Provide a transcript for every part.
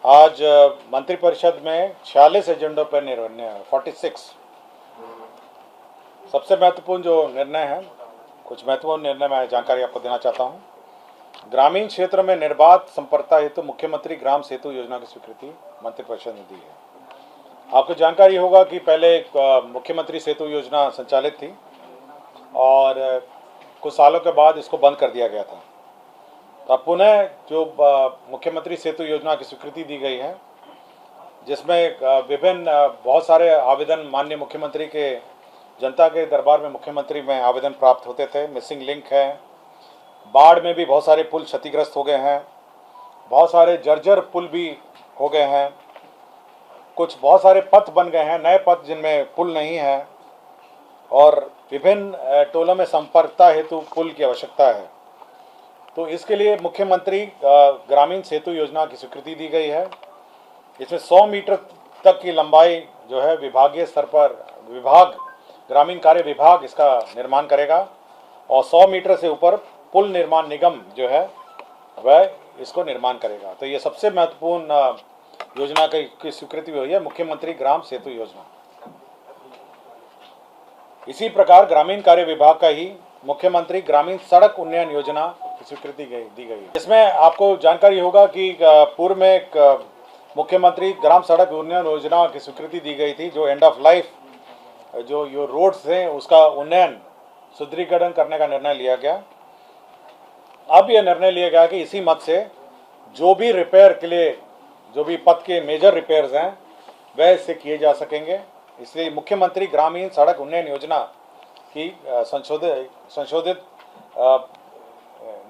आज मंत्रिपरिषद में 46 एजेंडों पर निर्णय 46 सबसे महत्वपूर्ण जो निर्णय है, कुछ महत्वपूर्ण निर्णय मैं जानकारी आपको देना चाहता हूं। ग्रामीण क्षेत्र में निर्बाध संपर्कता हेतु मुख्यमंत्री ग्राम सेतु योजना की स्वीकृति मंत्रिपरिषद ने दी है। आपको जानकारी होगा कि पहले मुख्यमंत्री सेतु योजना संचालित थी और कुछ सालों के बाद इसको बंद कर दिया गया था। तो अब पुनः जो मुख्यमंत्री सेतु योजना की स्वीकृति दी गई है, जिसमें विभिन्न बहुत सारे आवेदन माननीय मुख्यमंत्री के जनता के दरबार में मुख्यमंत्री में आवेदन प्राप्त होते थे। मिसिंग लिंक है, बाढ़ में भी बहुत सारे पुल क्षतिग्रस्त हो गए हैं, बहुत सारे जर्जर पुल भी हो गए हैं, कुछ बहुत सारे पथ बन गए हैं, नए पथ जिनमें पुल नहीं है, और विभिन्न टोलों में संपर्कता हेतु पुल की आवश्यकता है। तो इसके लिए मुख्यमंत्री ग्रामीण सेतु योजना की स्वीकृति दी गई है। इसमें 100 मीटर तक की लंबाई जो है विभागीय स्तर पर ग्रामीण कार्य विभाग इसका निर्माण करेगा, और 100 मीटर से ऊपर पुल निर्माण निगम जो है वह इसको निर्माण करेगा। तो ये सबसे महत्वपूर्ण योजना की स्वीकृति हुई है, मुख्यमंत्री ग्राम सेतु योजना। इसी प्रकार ग्रामीण कार्य विभाग का ही मुख्यमंत्री ग्रामीण सड़क उन्नयन योजना की स्वीकृति दी गई है। इसमें आपको जानकारी होगा कि पूर्व में मुख्यमंत्री ग्राम सड़क उन्नयन योजना की स्वीकृति दी गई थी, जो एंड ऑफ लाइफ जो रोड्स हैं उसका उन्नयन सुदृढ़ीकरण करने का निर्णय लिया गया। अब यह निर्णय लिया गया कि इसी मत से जो भी रिपेयर के लिए, जो भी पथ के मेजर रिपेयर्स हैं वह इससे किए जा सकेंगे। इसलिए मुख्यमंत्री ग्रामीण सड़क उन्नयन योजना की संशोधित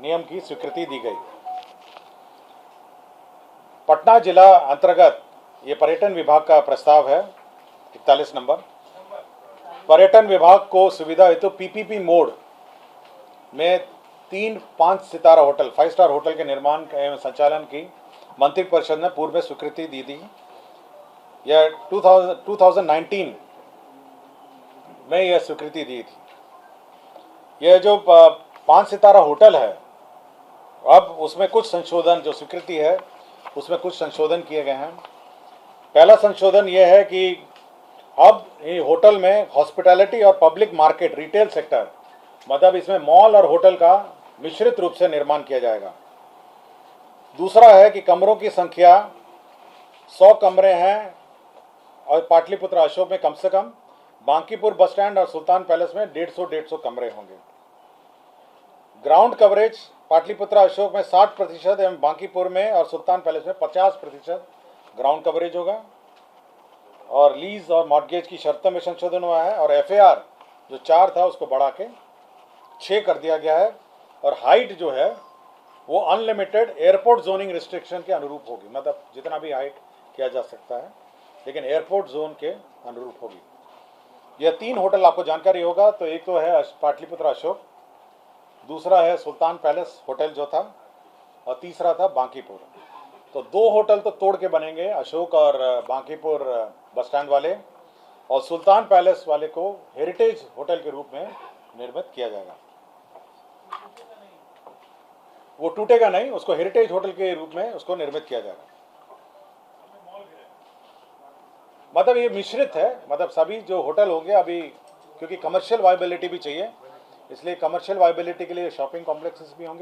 नियम की स्वीकृति दी गई। पटना जिला अंतर्गत ये पर्यटन विभाग का प्रस्ताव है 41 नंबर। पर्यटन विभाग को सुविधा हेतु पीपीपी मोड में 3 5 सितारा होटल, 5 स्टार होटल के निर्माण एवं संचालन की मंत्रिपरिषद ने पूर्व में स्वीकृति दी थी। यह 2019 में यह स्वीकृति दी थी। यह जो 5 सितारा होटल है, अब उसमें कुछ संशोधन, जो स्वीकृति है उसमें कुछ संशोधन किए गए हैं। पहला संशोधन यह है कि अब ये होटल में हॉस्पिटैलिटी और पब्लिक मार्केट रिटेल सेक्टर, मतलब इसमें मॉल और होटल का मिश्रित रूप से निर्माण किया जाएगा। दूसरा है कि कमरों की संख्या 100 कमरे हैं और पाटलिपुत्र अशोक में कम से कम, बांकीपुर बस स्टैंड और सुल्तान पैलेस में 150 कमरे होंगे। ग्राउंड कवरेज पाटलिपुत्र अशोक में 60% एवं बांकीपुर में और सुल्तान पैलेस में 50% ग्राउंड कवरेज होगा। और लीज और मॉर्गेज की शर्तों में संशोधन हुआ है, और एफएआर जो 4 था उसको बढ़ा के 6 कर दिया गया है। और हाइट जो है वो अनलिमिटेड एयरपोर्ट जोनिंग रिस्ट्रिक्शन के अनुरूप होगी, मतलब जितना भी हाइट किया जा सकता है, लेकिन एयरपोर्ट जोन के अनुरूप होगी। यह 3 होटल आपको जानकारी होगा, तो एक तो है पाटलिपुत्र अशोक, दूसरा है सुल्तान पैलेस होटल जो था, और तीसरा था बांकीपुर। तो 2 होटल तो तोड़ के बनेंगे, अशोक और बांकीपुर बस स्टैंड वाले, और सुल्तान पैलेस वाले को हेरिटेज होटल के रूप में निर्मित किया जाएगा। वो टूटेगा नहीं, उसको हेरिटेज होटल के रूप में उसको निर्मित किया जाएगा। मतलब ये मिश्रित है, मतलब सभी जो होटल होंगे अभी, क्योंकि कमर्शियल वायबिलिटी भी चाहिए, इसलिए कमर्शियल वायबिलिटी के लिए शॉपिंग कॉम्प्लेक्सेस भी होंगे।